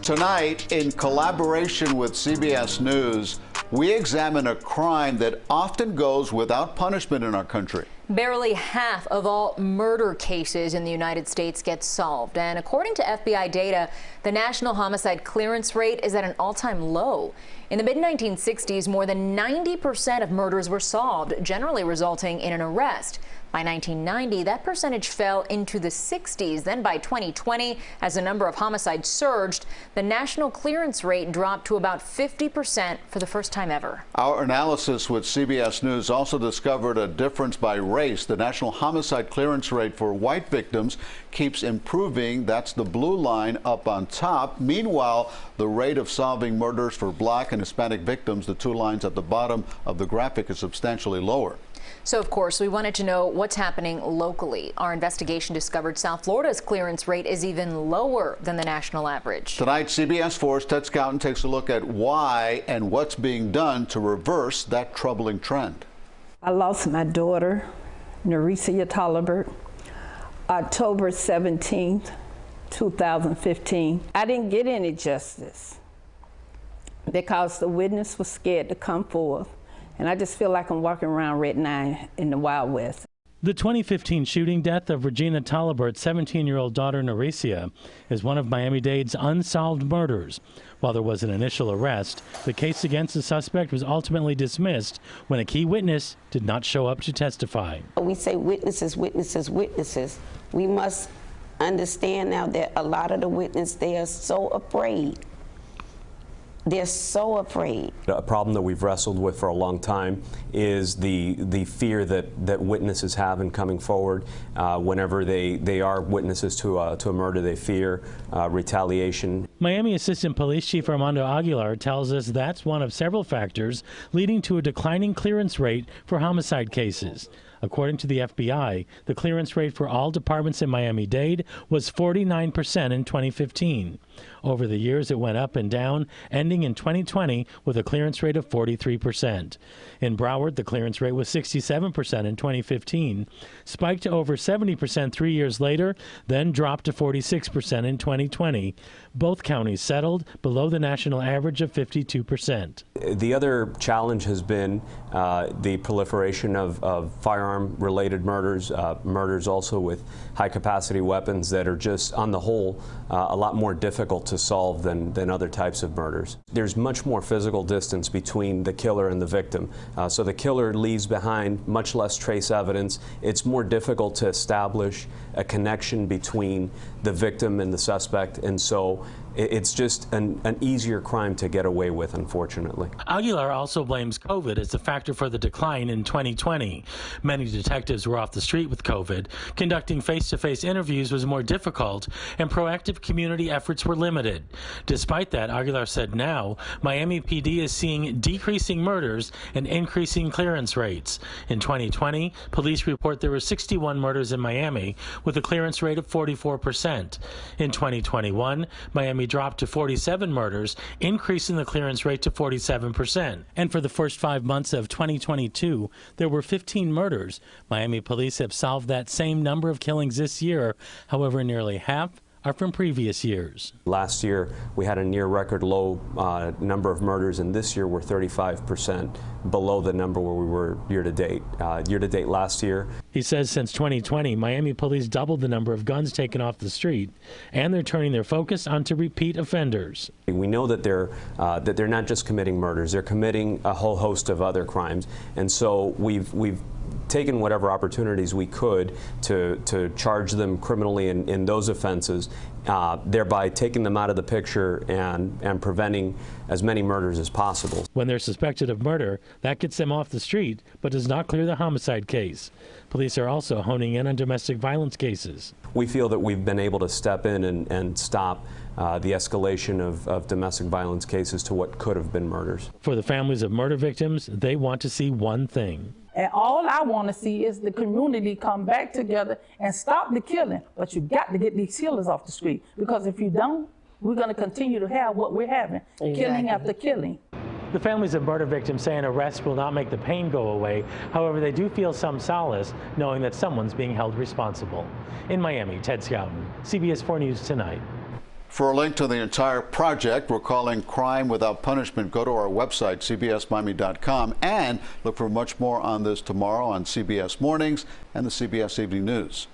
Tonight, in collaboration with CBS News, we examine a crime that often goes without punishment in our country. Barely half of all murder cases in the United States get solved. And according to FBI data, the national homicide clearance rate is at an all-time low. In the mid-1960s, more than 90% of murders were solved, generally resulting in an arrest. By 1990, that percentage fell into the 60s. Then by 2020, as the number of homicides surged, the national clearance rate dropped to about 50% for the first time ever. Our analysis with CBS News also discovered a difference by race. The national homicide clearance rate for white victims keeps improving. That's the blue line up on top. Meanwhile, the rate of solving murders for black and Hispanic victims, the two lines at the bottom of the graphic, is substantially lower. So, of course, we wanted to know what's happening locally. Our investigation discovered South Florida's clearance rate is even lower than the national average. Tonight, CBS 4's Ted Scouten takes a look at why and what's being done to reverse that troubling trend. I lost my daughter, Neresia Tolliver, October 17th, 2015. I didn't get any justice because the witness was scared to come forth. And I just feel like I'm walking around Red 9 in the Wild West. The 2015 shooting death of Regina Tolliver's 17-year-old daughter, Neresia, is one of Miami-Dade's unsolved murders. While there was an initial arrest, the case against the suspect was ultimately dismissed when a key witness did not show up to testify. We say witnesses, witnesses, witnesses. We must understand now that a lot of the witnesses, they are so afraid. They're so afraid. A problem that we've wrestled with for a long time is the fear that witnesses have in coming forward. Whenever they are witnesses to a murder, they fear retaliation. Miami Assistant Police Chief Armando Aguilar tells us that's one of several factors leading to a declining clearance rate for homicide cases. According to the FBI, the clearance rate for all departments in Miami-Dade was 49% in 2015. Over the years, it went up and down, ending in 2020 with a clearance rate of 43%. In Broward, the clearance rate was 67% in 2015, spiked to over 70% 3 years later, then dropped to 46% in 2020. Both counties settled below the national average of 52%. The other challenge has been the proliferation of firearm-related murders, murders also with high-capacity weapons that are just, on the whole, a lot more difficult to solve than other types of murders. There's much more physical distance between the killer and the victim. So the killer leaves behind much less trace evidence. It's more difficult to establish a connection between the victim and the suspect, and so it's just an easier crime to get away with, unfortunately. Aguilar also blames COVID as a factor for the decline in 2020. Many detectives were off the street with COVID. Conducting face-to-face interviews was more difficult, and proactive community efforts were limited. Despite that, Aguilar said now Miami PD is seeing decreasing murders and increasing clearance rates. In 2020, police report there were 61 murders in Miami with a clearance rate of 44%. In 2021, Miami dropped to 47 murders, increasing the clearance rate to 47%. And for the first 5 months of 2022, there were 15 murders. Miami police have solved that same number of killings this year. However, nearly half are from previous years. Last year, we had a near record low number of murders, and this year we're 35% below the number where we were year to date. Year to date last year. He says since 2020, Miami police doubled the number of guns taken off the street, and they're turning their focus onto repeat offenders. We know that they're not just committing murders; they're committing a whole host of other crimes, and so we've taken whatever opportunities we could to charge them criminally in those offenses, thereby taking them out of the picture and preventing as many murders as possible. When they're suspected of murder, that gets them off the street, but does not clear the homicide case. Police are also honing in on domestic violence cases. We feel that we've been able to step in and stop the escalation of domestic violence cases to what could have been murders. For the families of murder victims, they want to see one thing. And all I want to see is the community come back together and stop the killing. But you got to get these killers off the street, because if you don't, we're going to continue to have what we're having, killing after killing. The families of murder victims say an arrest will not make the pain go away. However, they do feel some solace knowing that someone's being held responsible. In Miami, Ted Scouten, CBS 4 News Tonight. For a link to the entire project we're calling Crime Without Punishment, go to our website, cbsmiami.com, and look for much more on this tomorrow on CBS Mornings and the CBS Evening News.